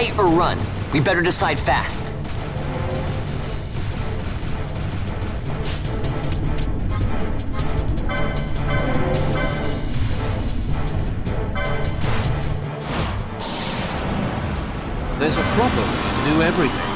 Fight or run? We better decide fast. There's a proper way to do everything.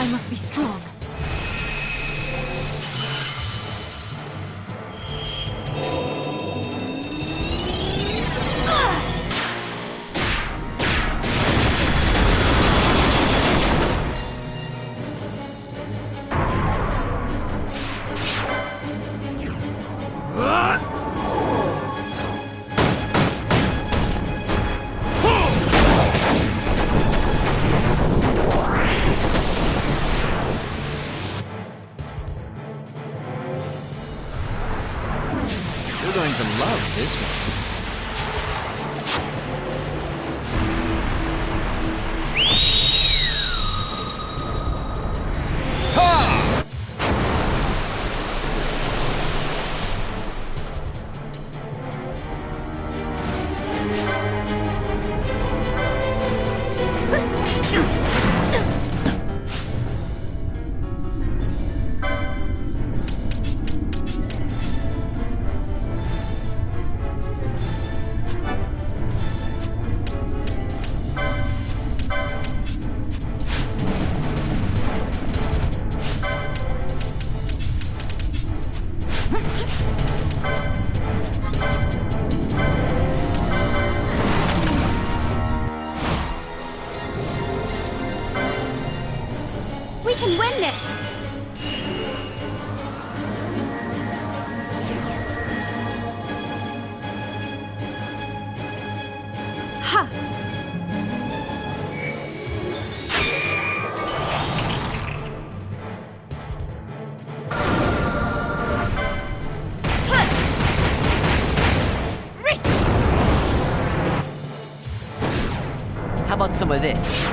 I must be strong. You're going to love this one. We can win this! Ha! How about some of this?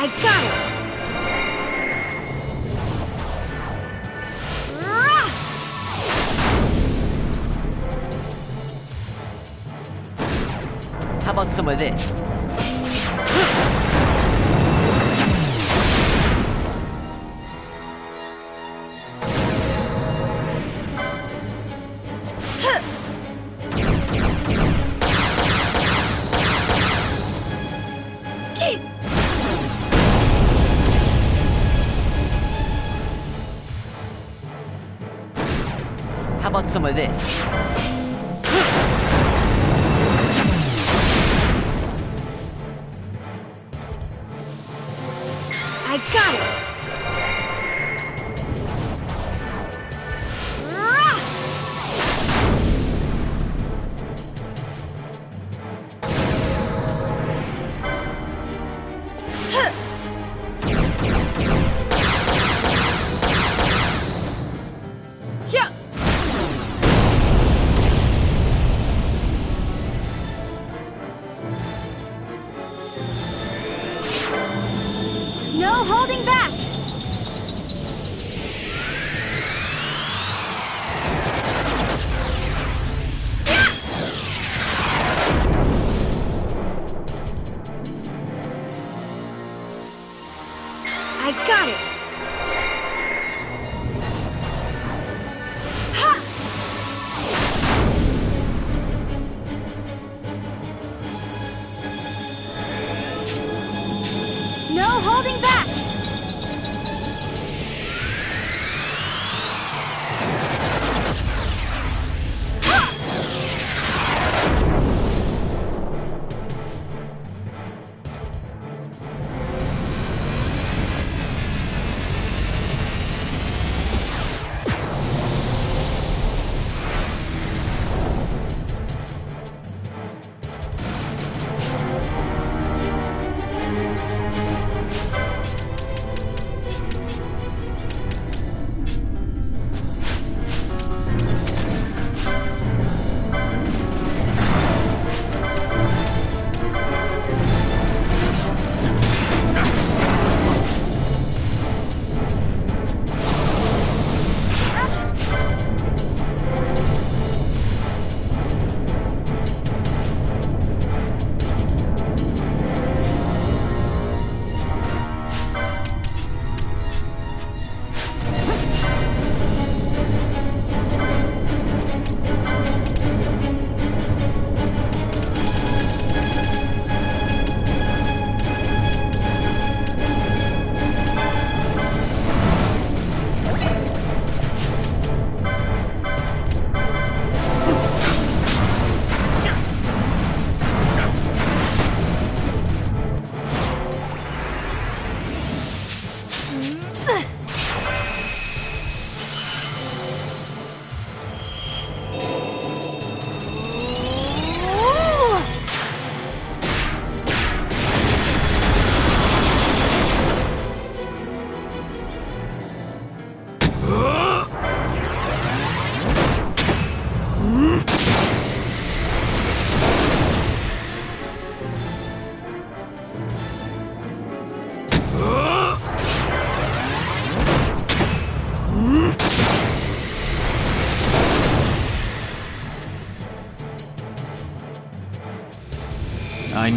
I got it! How about some of this? How about some of this? I got it!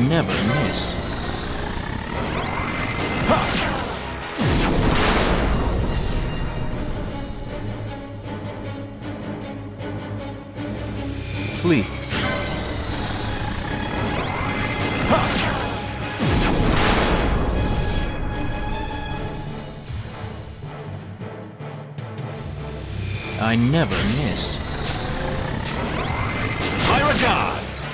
never miss. Please. I never miss. My regards!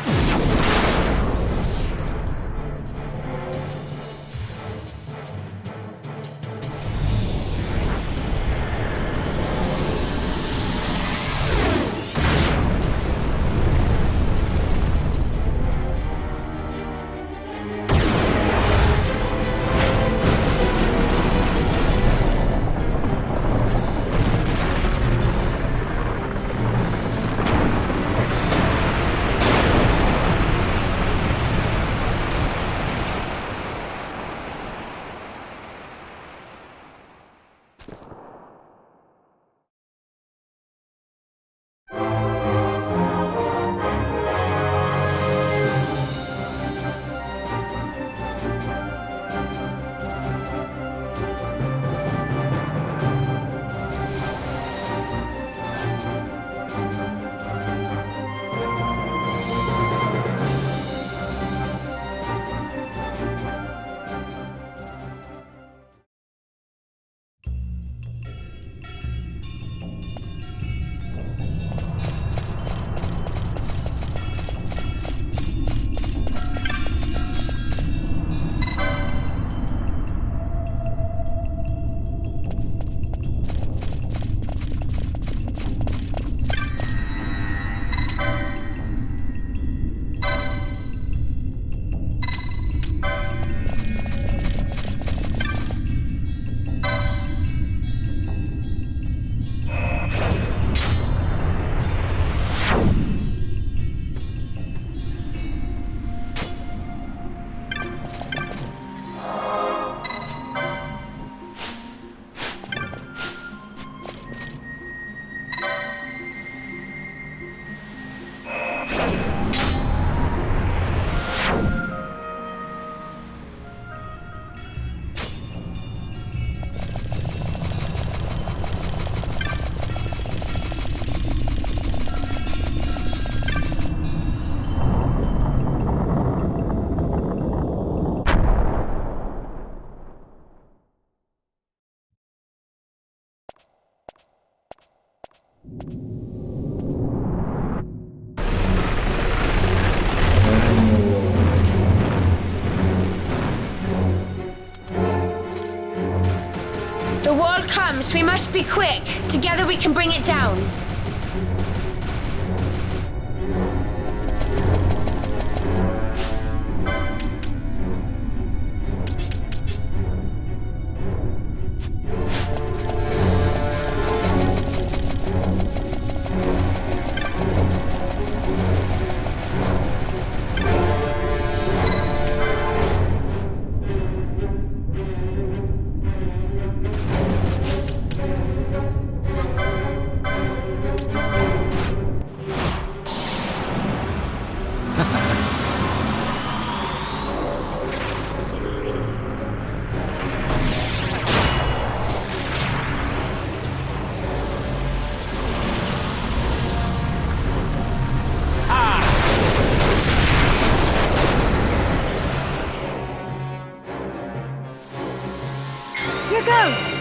The wall comes. We must be quick. Together we can bring it down. Here goes!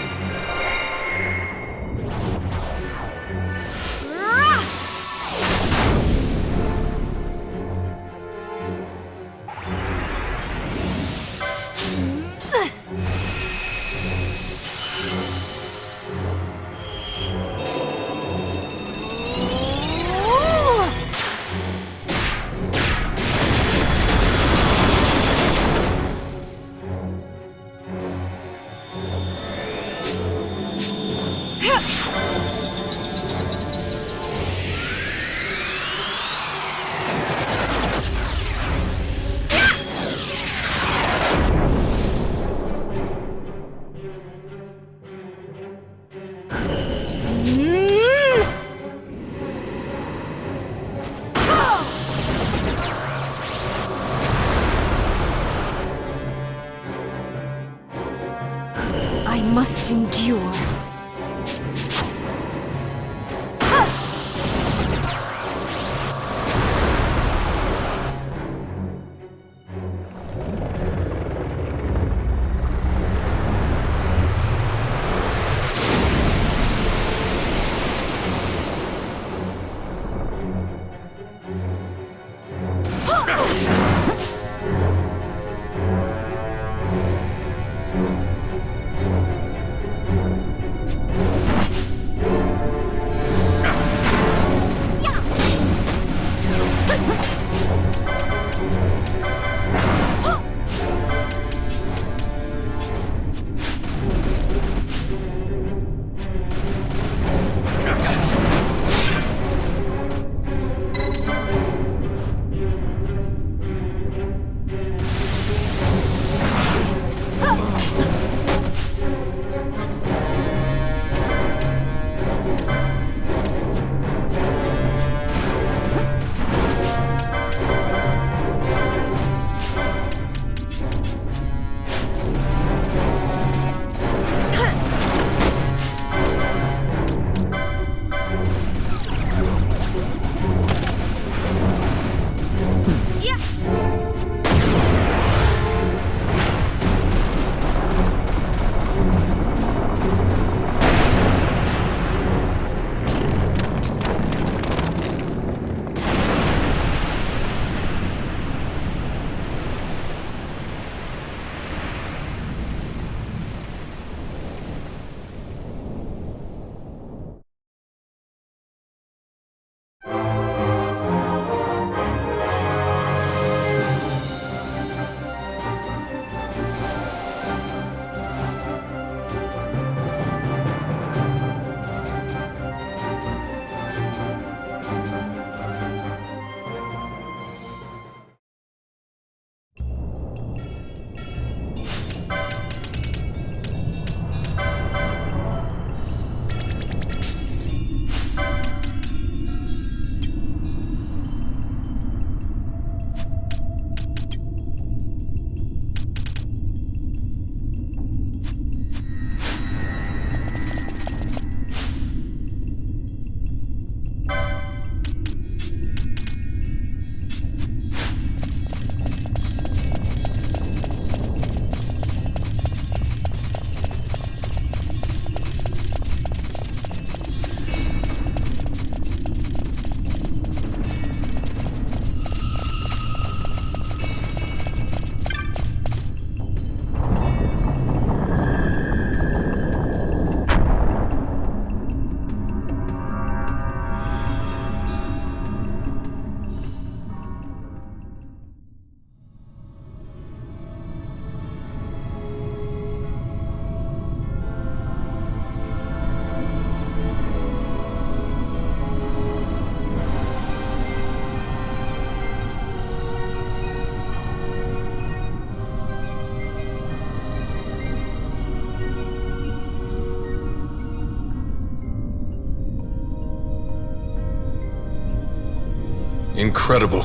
Incredible.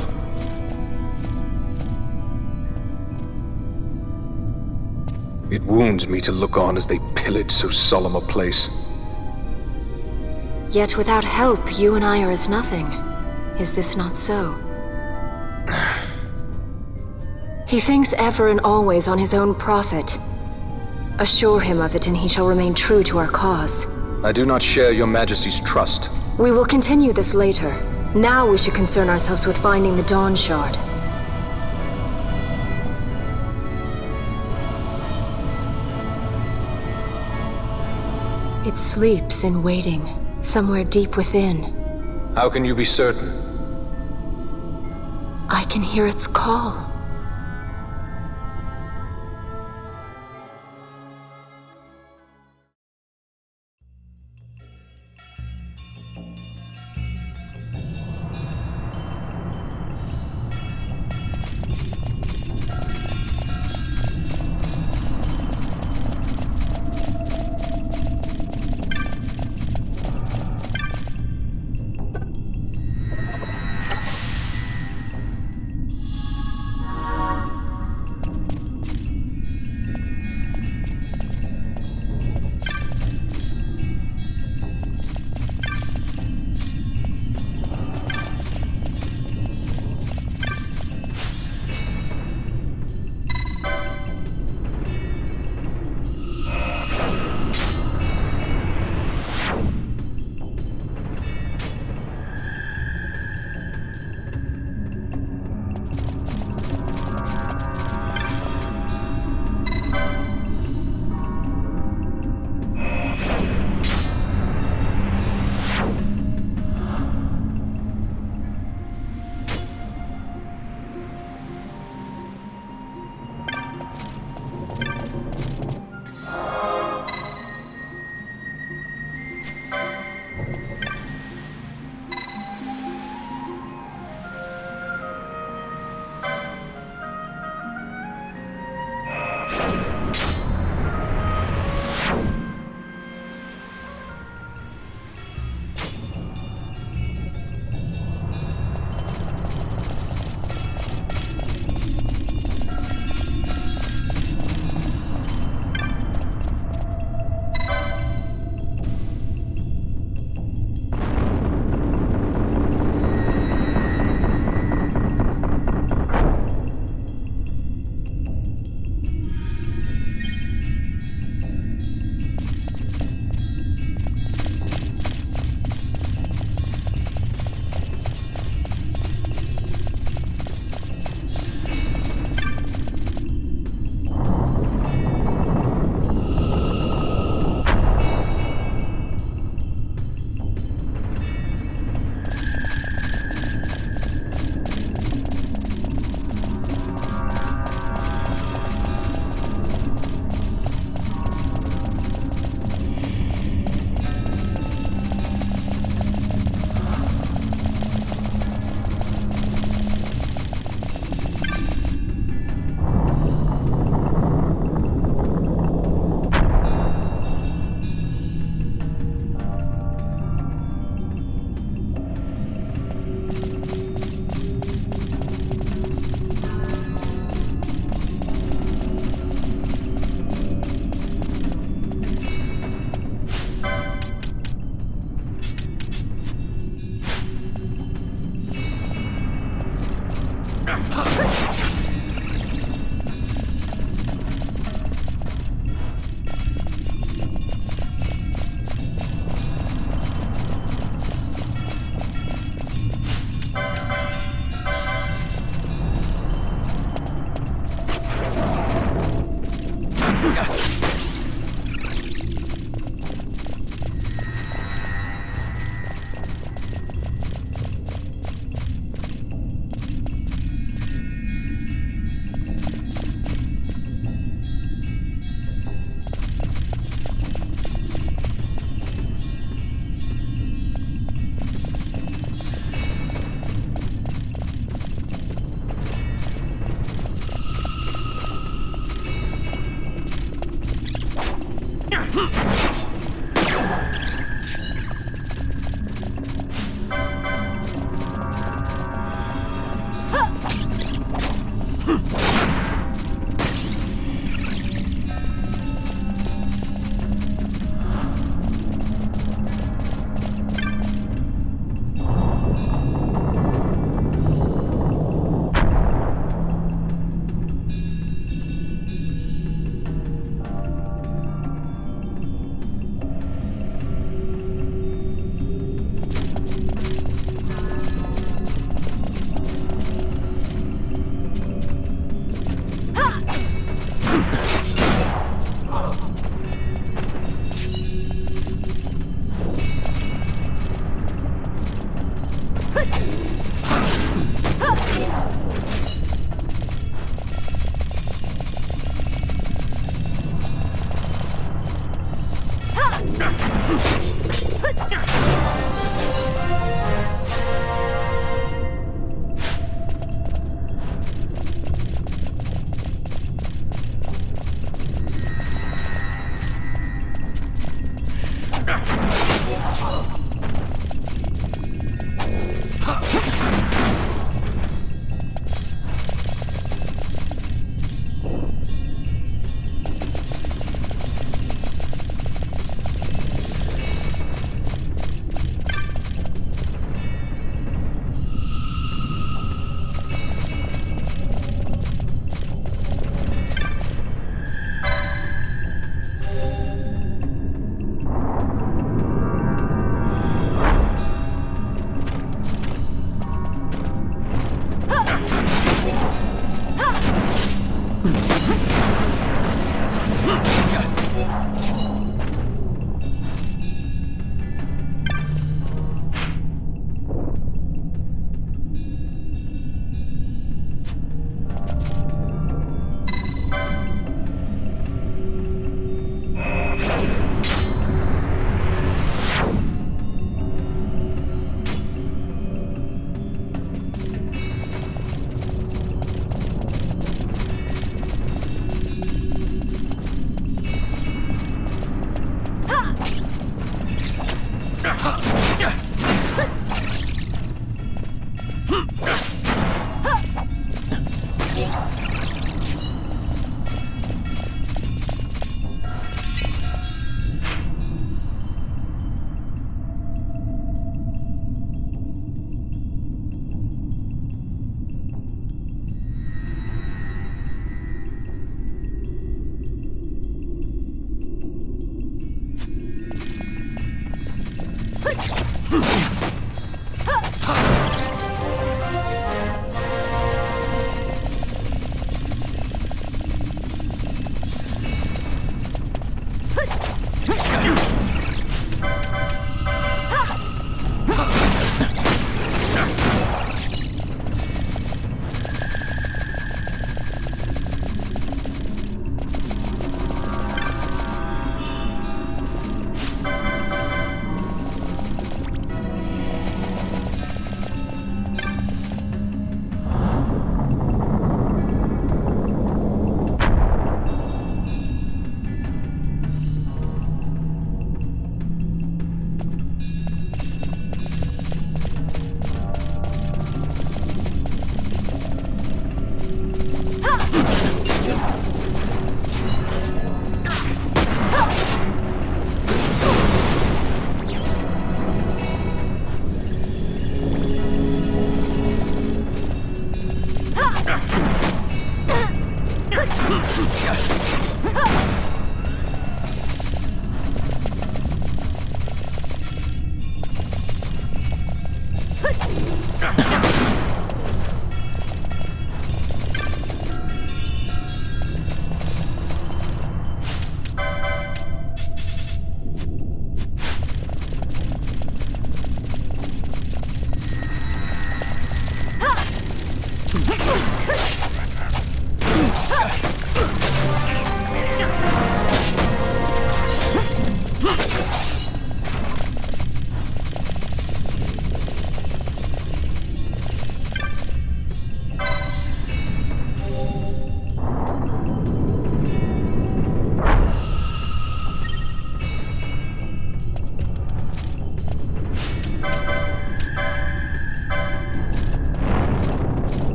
It wounds me to look on as they pillage so solemn a place. Yet without help, you and I are as nothing. Is this not so? He thinks ever and always on his own profit. Assure him of it and he shall remain true to our cause. I do not share your Majesty's trust. We will continue this later. Now we should concern ourselves with finding the Dawn Shard. It sleeps in waiting, somewhere deep within. How can you be certain? I can hear its call.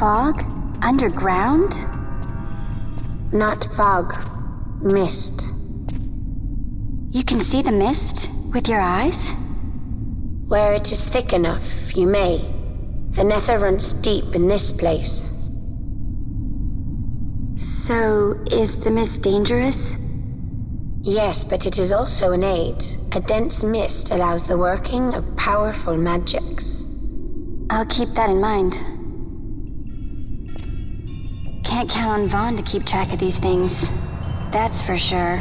Fog? Underground? Not fog. Mist. You can see the mist with your eyes? Where it is thick enough, you may. The nether runs deep in this place. So, is the mist dangerous? Yes, but it is also an aid. A dense mist allows the working of powerful magics. I'll keep that in mind. Can't count on Vaughn to keep track of these things. That's for sure.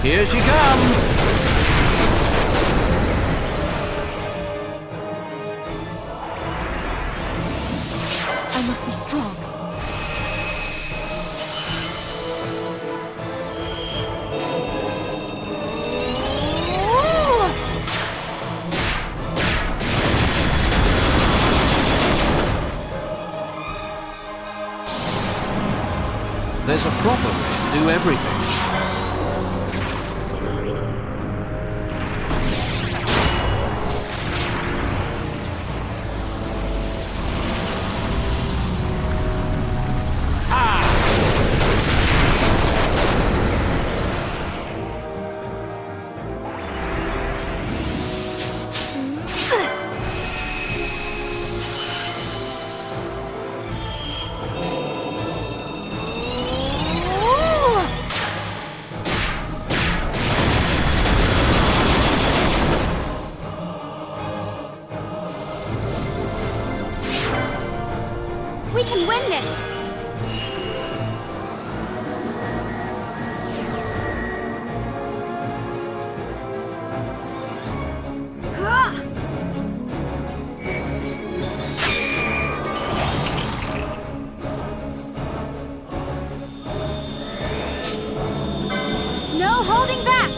Here she comes! I must be strong. There's a proper way to do everything. doing this! No holding back!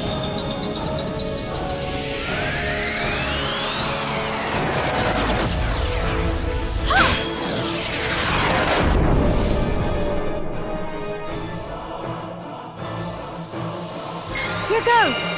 Here goes!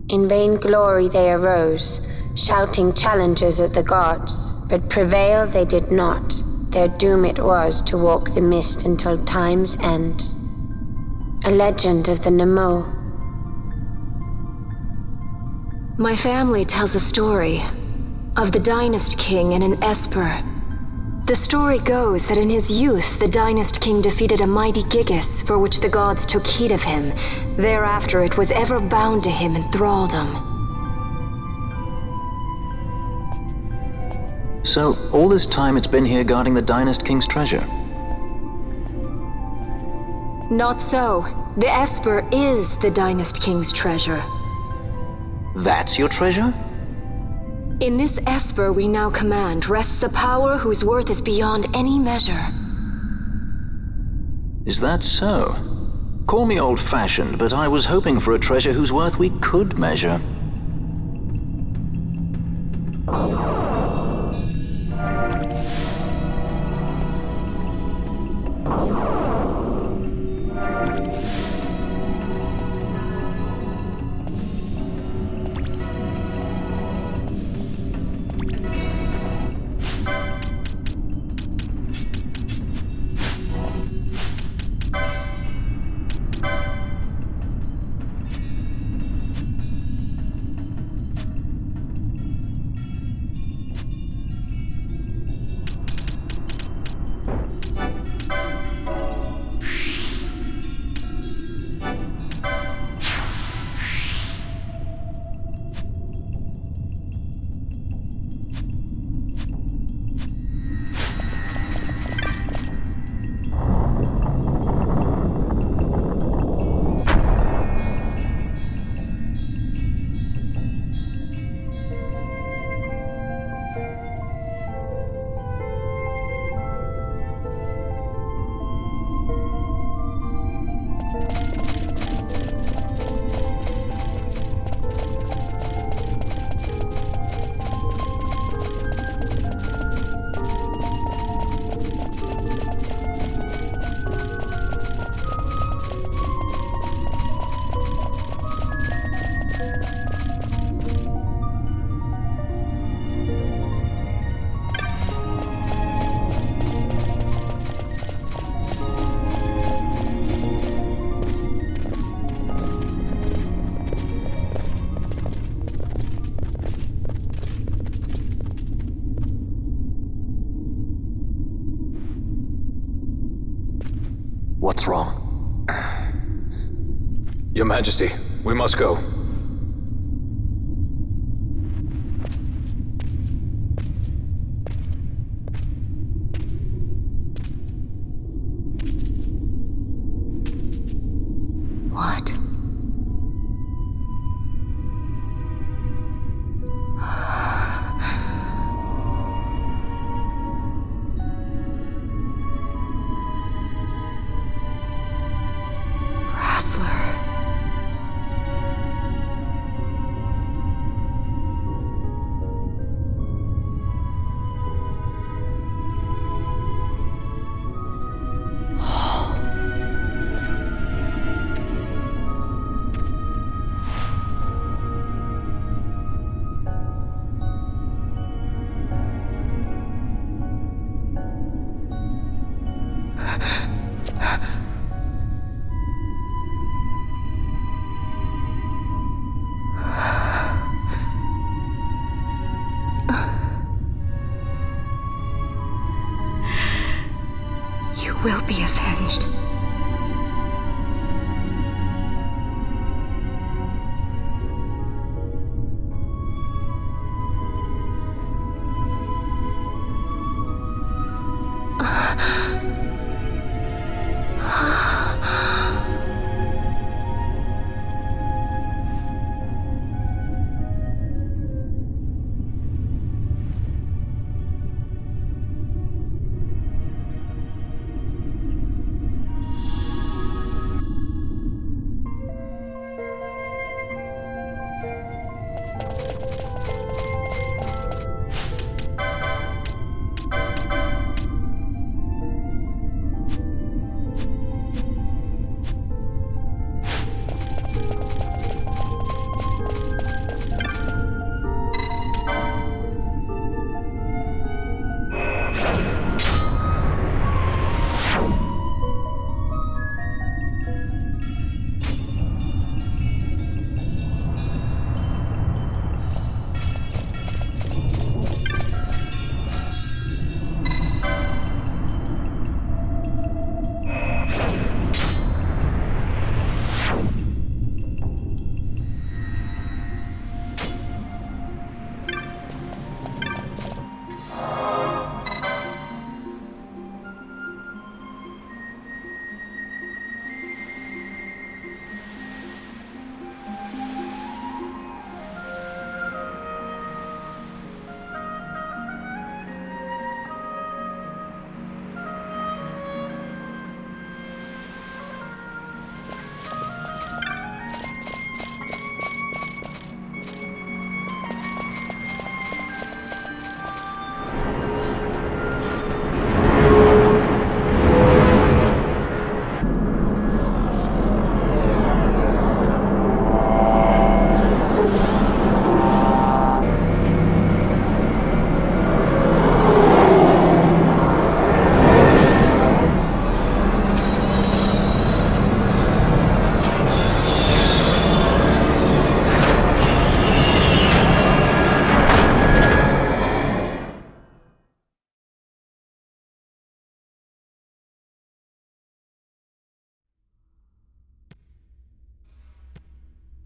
In vain glory they arose, shouting challenges at the gods, but prevail they did not. Their doom it was to walk the mist until time's end. A legend of the Nemo. My family tells a story of the Dynast King and an Esper. The story goes that in his youth, the Dynast King defeated a mighty Gigas, for which the gods took heed of him. Thereafter it was ever bound to him in thraldom. So, all this time it's been here guarding the Dynast King's treasure? Not so. The Esper is the Dynast King's treasure. That's your treasure? In this Esper we now command rests a power whose worth is beyond any measure. Is that so? Call me old-fashioned, but I was hoping for a treasure whose worth we could measure. Your Majesty, we must go. What? Will be avenged.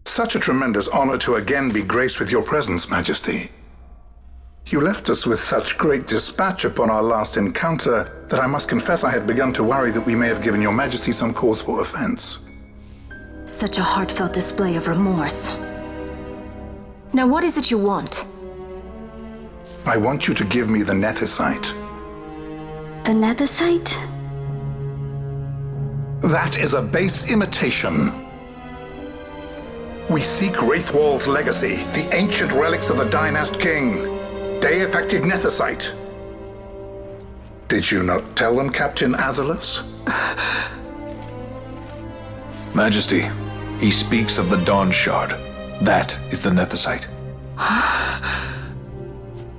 Such a tremendous honor to again be graced with your presence, Majesty. You left us with such great dispatch upon our last encounter that I must confess I had begun to worry that we may have given your Majesty some cause for offense. Such a heartfelt display of remorse. Now what is it you want? I want you to give me the Nethicite. The Nethicite? That is a base imitation. We seek Wraithwald's legacy, the ancient relics of the Dynast King. Day-affected Nethicite. Did you not tell them, Captain Azalus? Majesty, he speaks of the Dawn Shard. That is the Nethicite.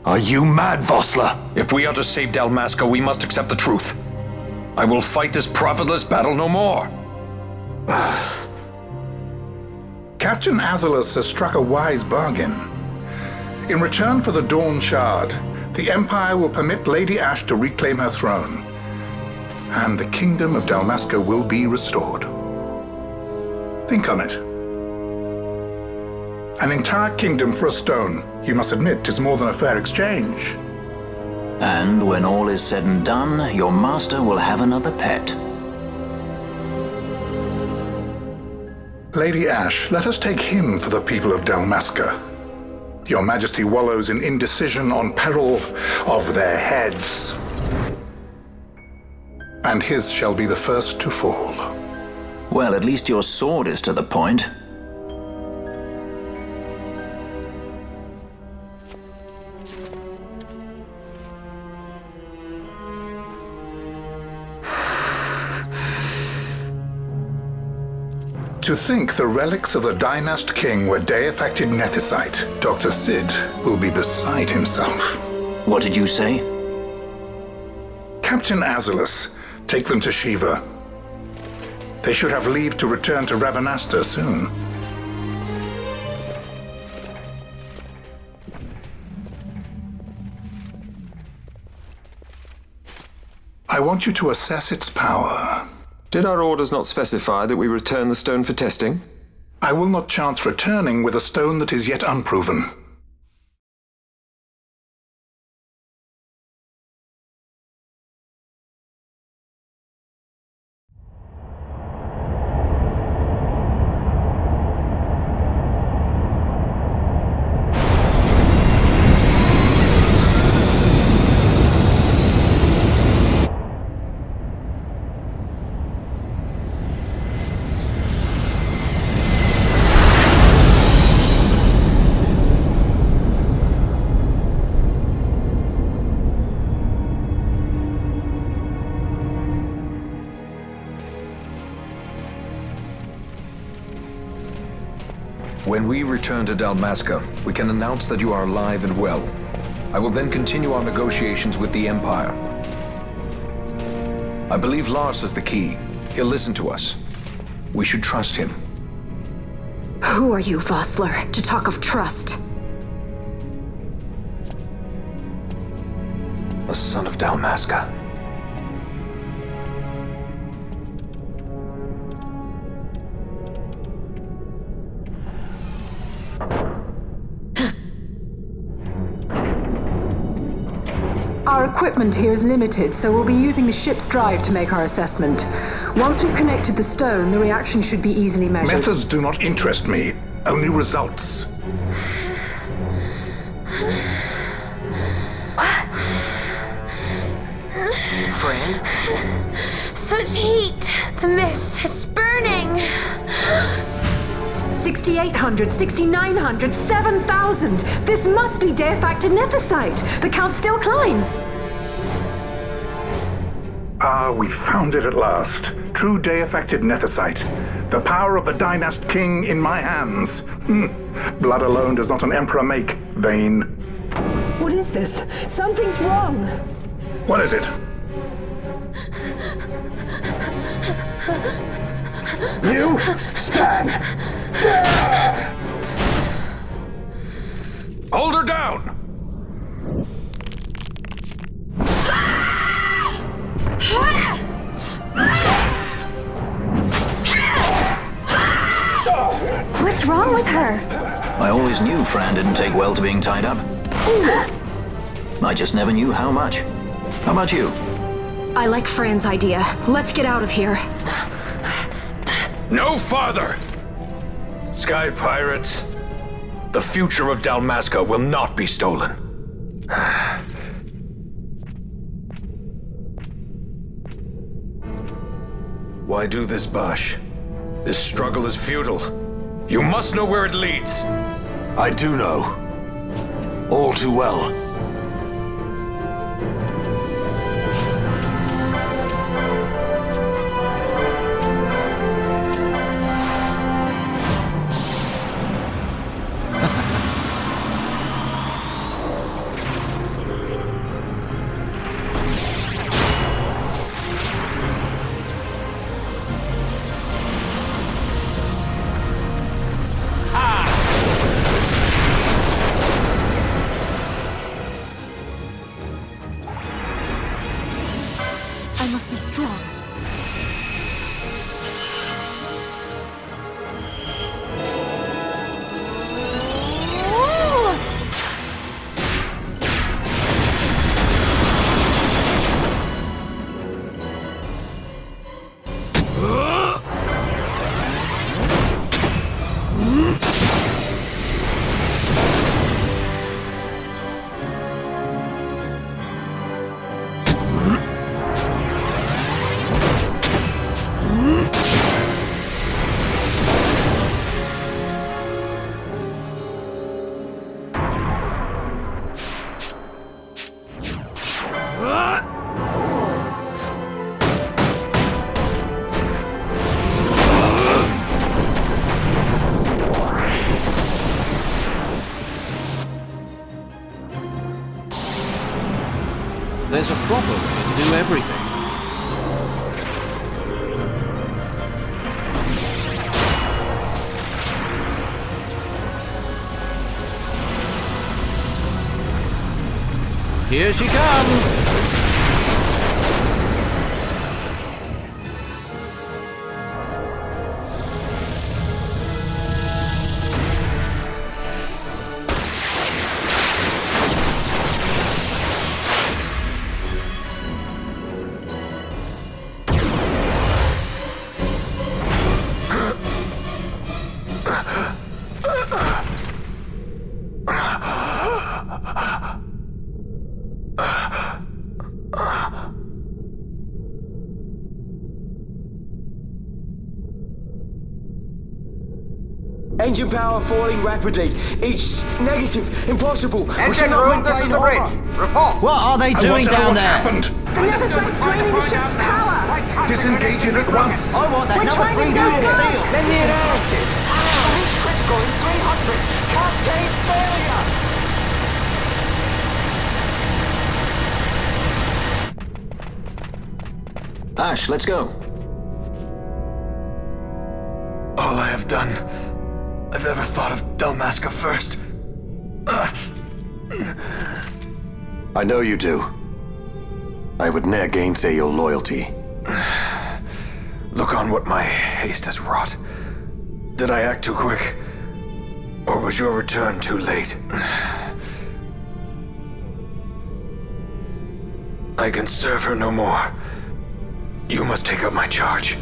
Are you mad, Vossler? If we are to save Dalmasca, we must accept the truth. I will fight this profitless battle no more. Captain Azalus has struck a wise bargain. In return for the Dawn Shard, the Empire will permit Lady Ash to reclaim her throne, and the Kingdom of Dalmasca will be restored. Think on it. An entire kingdom for a stone. You must admit, 'tis more than a fair exchange. And when all is said and done, your master will have another pet. Lady Ash, let us take him for the people of Dalmasca. Your Majesty wallows in indecision on peril of their heads. And his shall be the first to fall. Well, at least your sword is to the point. To think the relics of the Dynast King were deified nethicite, Dr. Sid will be beside himself. What did you say? Captain Azulus, take them to Shiva. They should have leave to return to Rabanastre soon. I want you to assess its power. Did our orders not specify that we return the stone for testing? I will not chance returning with a stone that is yet unproven. When we return to Dalmasca, we can announce that you are alive and well. I will then continue our negotiations with the Empire. I believe Lars has the key. He'll listen to us. We should trust him. Who are you, Vossler, to talk of trust? A son of Dalmasca. Our equipment here is limited, so we'll be using the ship's drive to make our assessment. Once we've connected the stone, the reaction should be easily measured. Methods do not interest me, only results. Friend? Such heat! The mist, it's burning! 6,800, 6,900, 7,000! This must be deified nethicite! The count still climbs! Ah, we found it at last. True deified nethicite. The power of the Dynast King in my hands. Blood alone does not an emperor make, Vayne. What is this? Something's wrong! What is it? You stand! Hold her down! What's wrong with her? I always knew Fran didn't take well to being tied up. I just never knew how much. How about you? I like Fran's idea. Let's get out of here. No farther! Sky Pirates, the future of Dalmasca will not be stolen. Why do this, Bash? This struggle is futile. You must know where it leads. I do know. All too well. proper way to do everything. Here she comes! Engine power falling rapidly. Each negative, impossible. Engine room, this is the bridge. Report. What are they doing down there? Happened? The Nethersite's draining the ship's power! Disengage it at once! I want that We're number trying to 3 go unit good. seal. Let me It's in. infected. Reach critical in 300. Cascade failure. Ash, let's go. All I have done, I've ever thought of Dalmasca first. I know you do. I would ne'er gainsay your loyalty. Look on what my haste has wrought. Did I act too quick? Or was your return too late? I can serve her no more. You must take up my charge.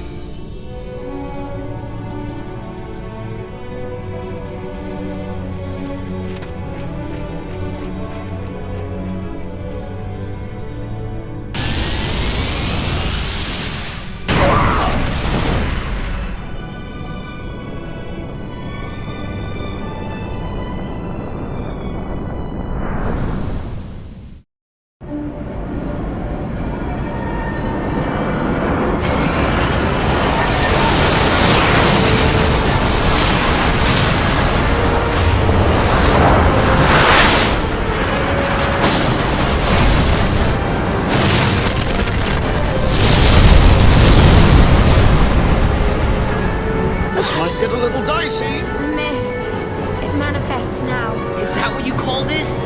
This might get a little dicey. The mist. It manifests now. Is that what you call this?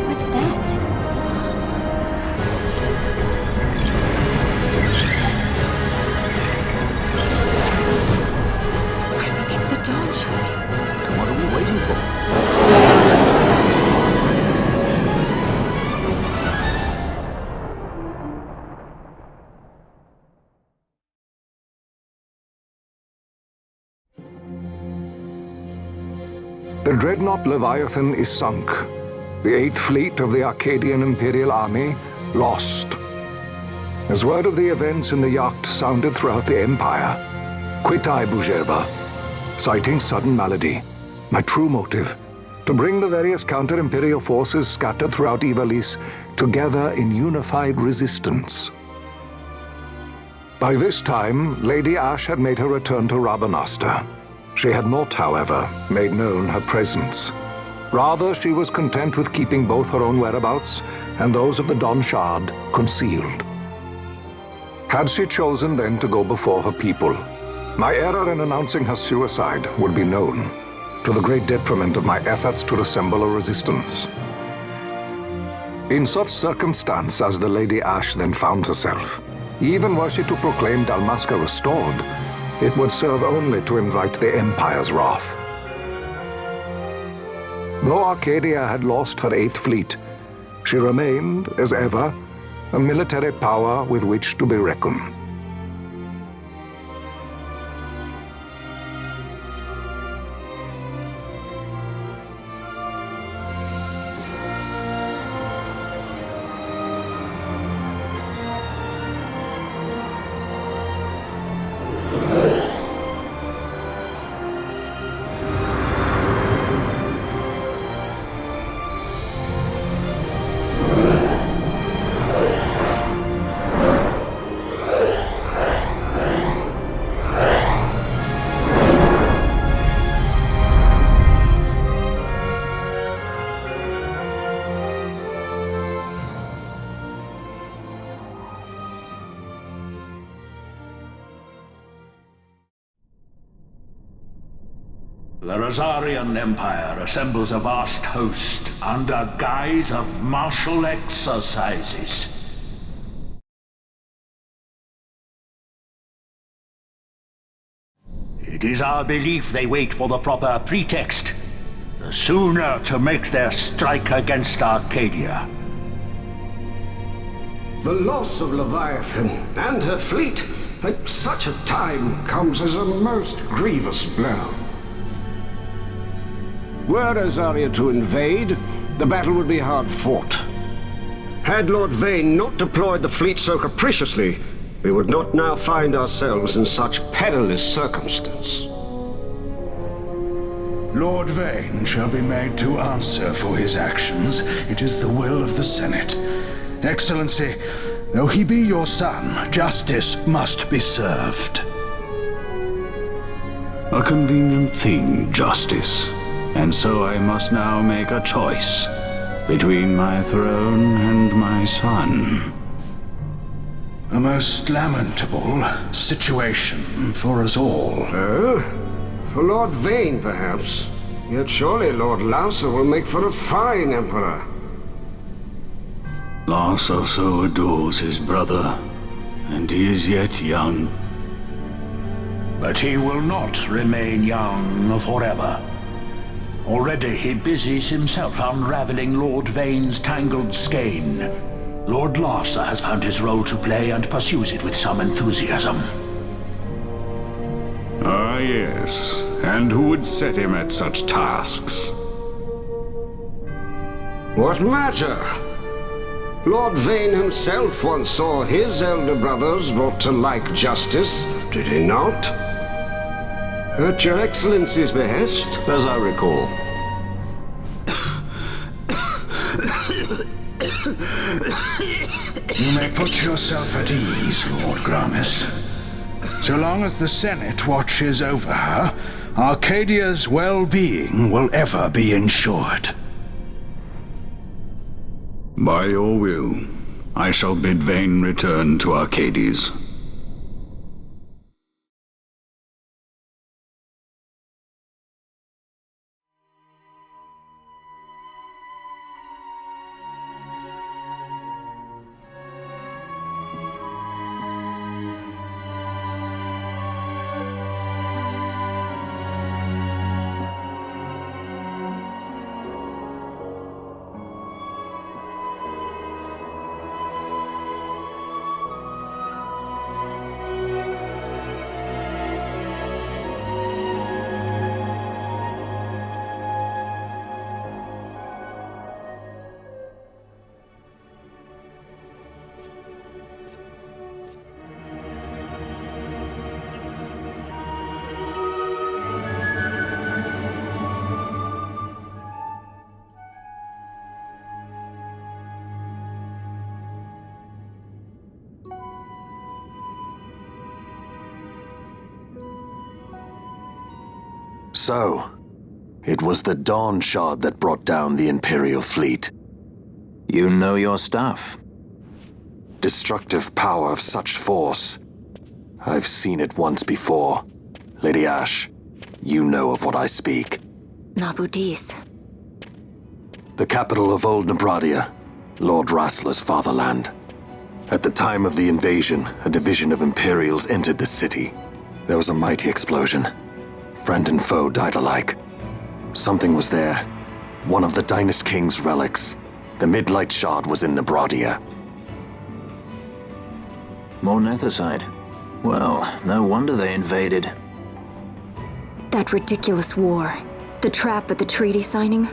What's that? I think it's the Dawn Shard. And what are we waiting for? The dreadnought Leviathan is sunk. The 8th Fleet of the Arcadian Imperial Army lost. As word of the events in the yacht sounded throughout the Empire, quit I Bujerba, citing sudden malady. My true motive, to bring the various counter-imperial forces scattered throughout Ivalice together in unified resistance. By this time, Lady Ash had made her return to Rabanastre. She had not, however, made known her presence. Rather, she was content with keeping both her own whereabouts and those of the Dawn Shard concealed. Had she chosen then to go before her people, my error in announcing her suicide would be known, to the great detriment of my efforts to assemble a resistance. In such circumstance as the Lady Ash then found herself, even were she to proclaim Dalmasca restored, it would serve only to invite the Empire's wrath. Though Arcadia had lost her 8th Fleet, she remained, as ever, a military power with which to be reckoned. The Rosarian Empire assembles a vast host under guise of martial exercises. It is our belief they wait for the proper pretext, the sooner to make their strike against Arcadia. The loss of Leviathan and her fleet at such a time comes as a most grievous blow. Were Rosaria to invade, the battle would be hard fought. Had Lord Vane not deployed the fleet so capriciously, we would not now find ourselves in such perilous circumstance. Lord Vane shall be made to answer for his actions. It is the will of the Senate. Excellency, though he be your son, justice must be served. A convenient thing, justice. And so I must now make a choice between my throne and my son. A most lamentable situation for us all. Oh? For Lord Vane, perhaps. Yet surely Lord Lauser will make for a fine emperor. Lauser so adores his brother, and he is yet young. But he will not remain young forever. Already he busies himself unraveling Lord Vane's tangled skein. Lord Lauser has found his role to play and pursues it with some enthusiasm. Ah, yes. And who would set him at such tasks? What matter? Lord Vane himself once saw his elder brothers brought to like justice, did he not? At your Excellency's behest, as I recall. You may put yourself at ease, Lord Gramis. So long as the Senate watches over her, Arcadia's well-being will ever be ensured. By your will, I shall bid Vane return to Arcades. So, it was the Dawn Shard that brought down the Imperial fleet. You know your stuff. Destructive power of such force. I've seen it once before. Lady Ash, you know of what I speak. Nabudis. The capital of Old Nebradia, Lord Rassler's fatherland. At the time of the invasion, a division of Imperials entered the city. There was a mighty explosion. Friend and foe died alike. Something was there. One of the Dynast King's relics. The Midlight Shard was in Nebradia. More Nethicite. Well, no wonder they invaded. That ridiculous war. The trap at the treaty signing.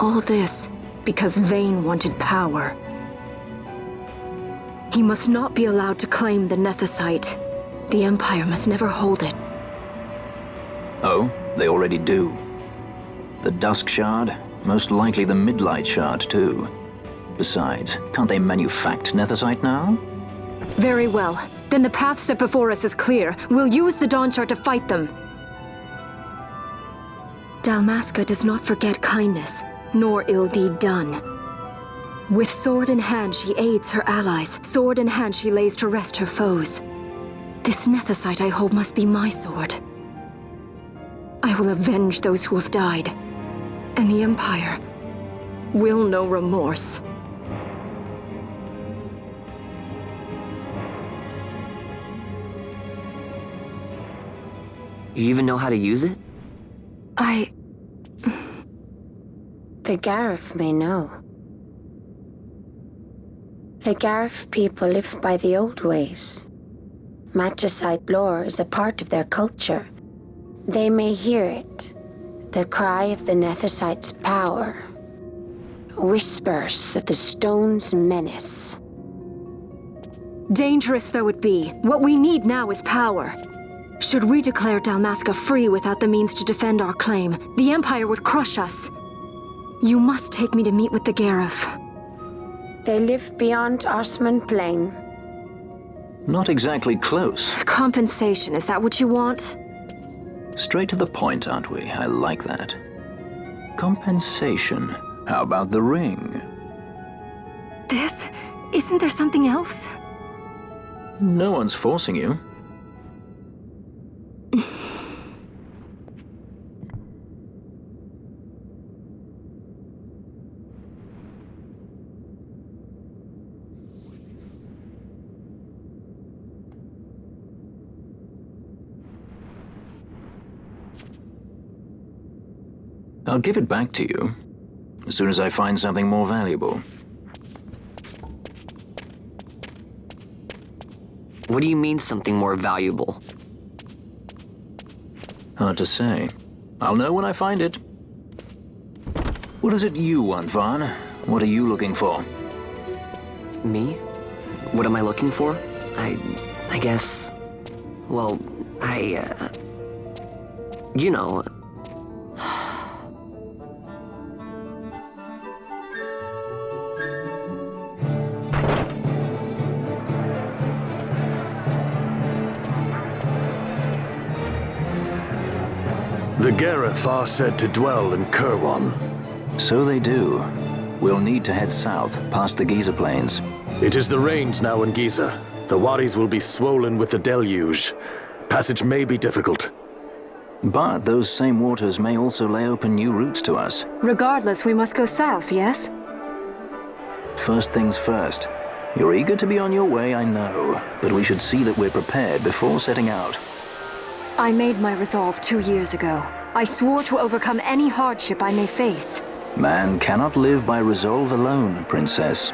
All this because Vane wanted power. He must not be allowed to claim the Nethicite. The Empire must never hold it. Oh, they already do. The Dusk Shard, most likely the Midlight Shard too. Besides, can't they manufacture Nethicite now? Very well. Then the path set before us is clear. We'll use the Dawn Shard to fight them. Dalmasca does not forget kindness, nor ill deed done. With sword in hand, she aids her allies. Sword in hand, she lays to rest her foes. This Nethicite I hold must be my sword. I will avenge those who have died. And the Empire will know remorse. You even know how to use it? The Garif may know. The Garif people live by the old ways. Magicite lore is a part of their culture. They may hear it, the cry of the Nethicite's power. Whispers of the stone's menace. Dangerous though it be, what we need now is power. Should we declare Dalmasca free without the means to defend our claim, the Empire would crush us. You must take me to meet with the Garif. They live beyond Osman Plain. Not exactly close. Compensation, is that what you want? Straight to the point, aren't we? I like that. Compensation. How about the ring? This? Isn't there something else? No one's forcing you. I'll give it back to you as soon as I find something more valuable. What do you mean something more valuable? Hard to say. I'll know when I find it. What is it you want, Vaughn? What are you looking for? Me? What am I looking for? I guess... Well, you know... The Garif are said to dwell in Kirwan. So they do. We'll need to head south, past the Giza Plains. It is the rains now in Giza. The wadis will be swollen with the deluge. Passage may be difficult. But those same waters may also lay open new routes to us. Regardless, we must go south, yes? First things first. You're eager to be on your way, I know. But we should see that we're prepared before setting out. I made my resolve 2 years ago. I swore to overcome any hardship I may face. Man cannot live by resolve alone, Princess.